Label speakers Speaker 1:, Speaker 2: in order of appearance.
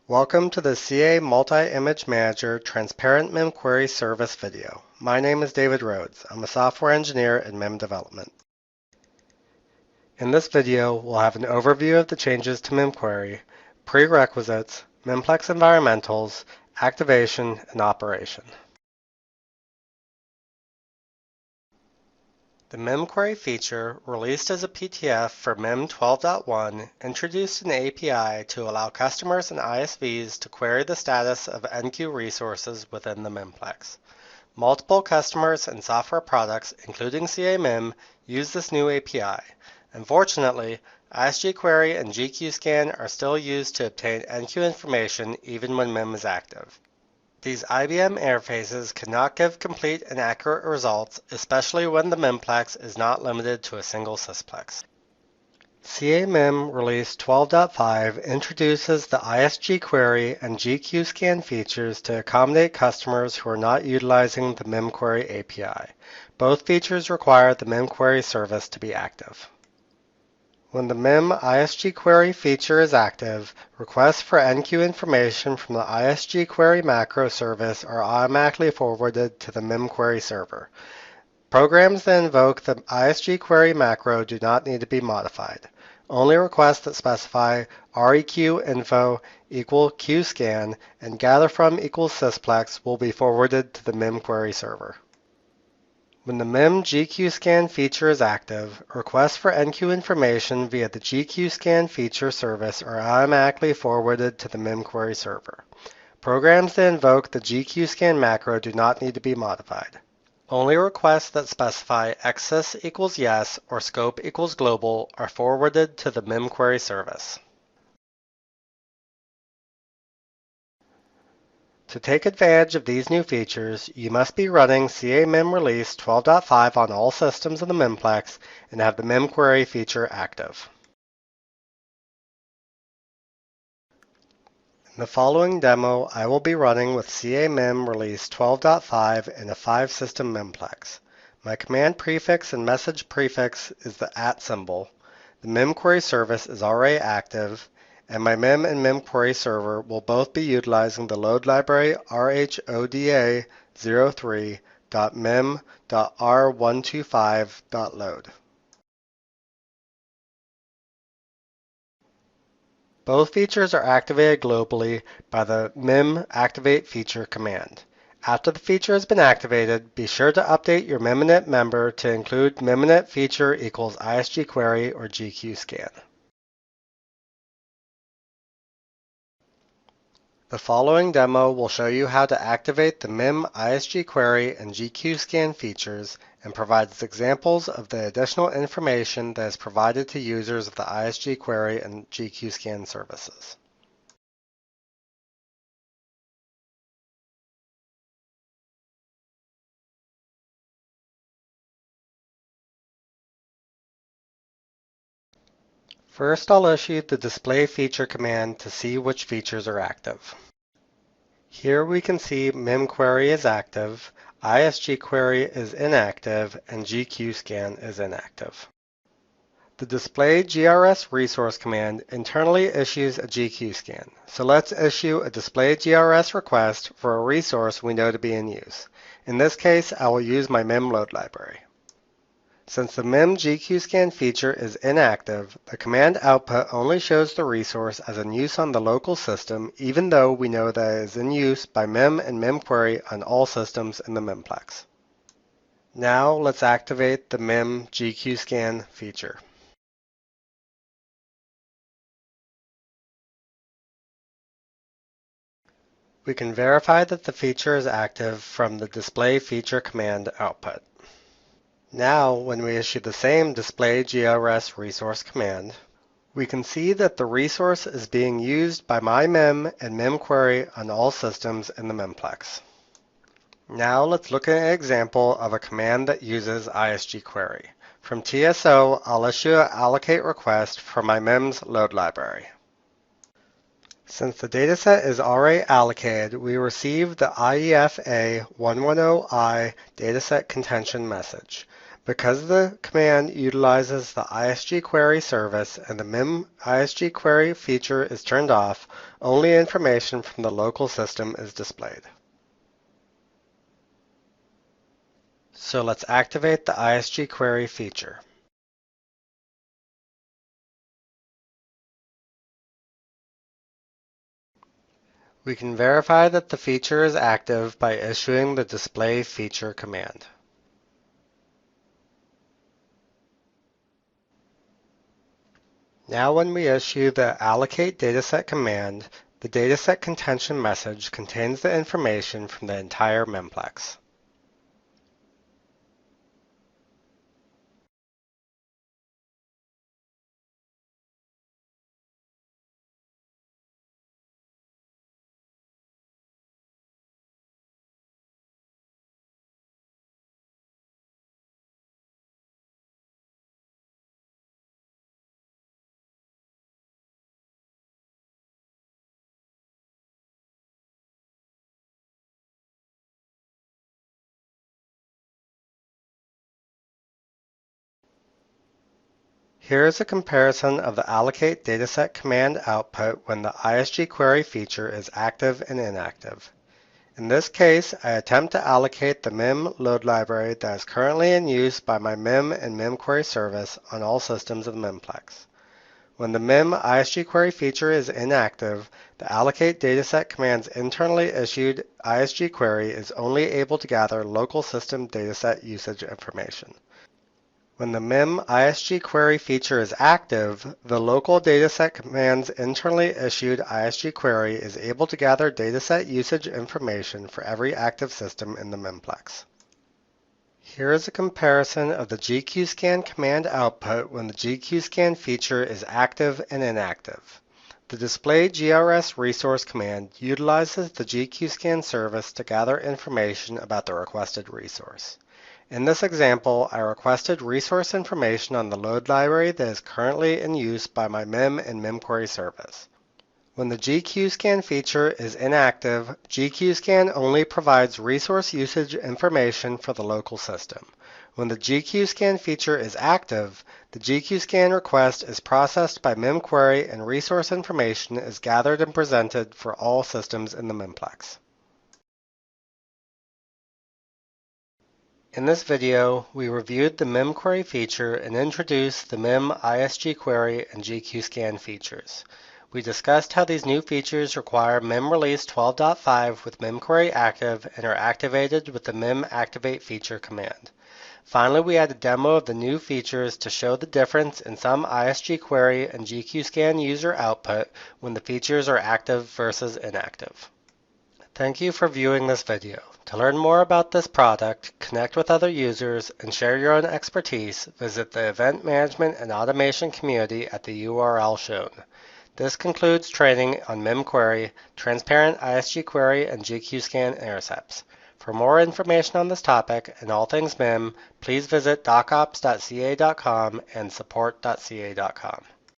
Speaker 1: Welcome to the CA Multi-Image Manager Transparent MIMQuery Service video. My name is David Rhodes. I'm a software engineer in MIM development. In this video, we'll have an overview of the changes to MIMQuery, prerequisites, Mimplex environmentals, activation, and operation. The MIMQuery feature, released as a PTF for MIM 12.1, introduced an API to allow customers and ISVs to query the status of NQ resources within the Mimplex. Multiple customers and software products, including CA MIM, use this new API. Unfortunately, ISGQuery and GQScan are still used to obtain NQ information even when MIM is active. These IBM interfaces cannot give complete and accurate results, especially when the Mimplex is not limited to a single sysplex. CA MIM Release 12.5 introduces the ISGQuery and GQScan features to accommodate customers who are not utilizing the MIMQuery API. Both features require the MIMQuery service to be active. When the MIM ISGQuery feature is active, requests for NQ information from the ISGQuery macro service are automatically forwarded to the MIMQuery server. Programs that invoke the ISGQuery macro do not need to be modified. Only requests that specify req info equal qscan and gather from equals sysplex will be forwarded to the MIMQuery server. When the MIM GQScan feature is active, requests for NQ information via the GQScan feature service are automatically forwarded to the MIMQuery server. Programs that invoke the GQScan macro do not need to be modified. Only requests that specify xsys equals yes or scope equals global are forwarded to the MIMQuery service. To take advantage of these new features, you must be running CA MIM Release 12.5 on all systems in the Mimplex and have the MIMQuery feature active. In the following demo, I will be running with CA MIM Release 12.5 in a 5-system Mimplex. My command prefix and message prefix is the @ symbol. The MIMQuery service is already active, and my MIM and MIMQuery server will both be utilizing the load library rhoda03.mim.r125.load. Both features are activated globally by the MIM activate feature command. After the feature has been activated, be sure to update your MIMINIT member to include MIMINIT feature equals ISGQuery or GQScan. The following demo will show you how to activate the MIM ISGQuery and GQScan features and provides examples of the additional information that is provided to users of the ISGQuery and GQScan services. First, I'll issue the display feature command to see which features are active. Here we can see MIMQuery is active, ISGQuery is inactive, and GQScan is inactive. The display GRS resource command internally issues a GQScan, so let's issue a display GRS request for a resource we know to be in use. In this case, I will use my MIM load library. Since the MIM GQScan feature is inactive, the command output only shows the resource as in use on the local system, even though we know that it is in use by MIM and MIMQuery on all systems in the Mimplex. Now let's activate the MIM GQScan feature. We can verify that the feature is active from the display feature command output. Now, when we issue the same display GRS resource command, we can see that the resource is being used by my MIM and MIMQuery on all systems in the Mimplex. Now let's look at an example of a command that uses ISGQuery. From TSO, I'll issue an allocate request for my MIM's load library. Since the dataset is already allocated, we receive the IEFA 110I dataset contention message. Because the command utilizes the ISG query service and the MIM ISG query feature is turned off, only information from the local system is displayed. So let's activate the ISG query feature. We can verify that the feature is active by issuing the display feature command. Now when we issue the allocate dataset command, the dataset contention message contains the information from the entire MIMPLEX. Here is a comparison of the allocate dataset command output when the ISG query feature is active and inactive. In this case, I attempt to allocate the MIM load library that is currently in use by my MIM and MIMQUERY service on all systems of the MIMPLEX. When the MIM ISG query feature is inactive, the allocate dataset command's internally issued ISG query is only able to gather local system dataset usage information. When the MIM ISG query feature is active, the local dataset command's internally issued ISG query is able to gather dataset usage information for every active system in the MIMPLEX. Here is a comparison of the GQScan command output when the GQScan feature is active and inactive. The display GRS resource command utilizes the GQScan service to gather information about the requested resource. In this example, I requested resource information on the load library that is currently in use by my MIM and MIMQUERY service. When the GQScan feature is inactive, GQScan only provides resource usage information for the local system. When the GQScan feature is active, the GQScan request is processed by MIMQUERY and resource information is gathered and presented for all systems in the MIMPLEX. In this video, we reviewed the MIMQUERY feature and introduced the MIM ISG query and GQScan features. We discussed how these new features require MIM release 12.5 with MIMQUERY active and are activated with the MIM activate feature command. Finally, we had a demo of the new features to show the difference in some ISG query and GQScan user output when the features are active versus inactive. Thank you for viewing this video. To learn more about this product, connect with other users, and share your own expertise, visit the Event Management and Automation community at the URL shown. This concludes training on MIMQUERY, Transparent ISG Query, and GQScan intercepts. For more information on this topic and all things MIM, please visit docops.ca.com and support.ca.com.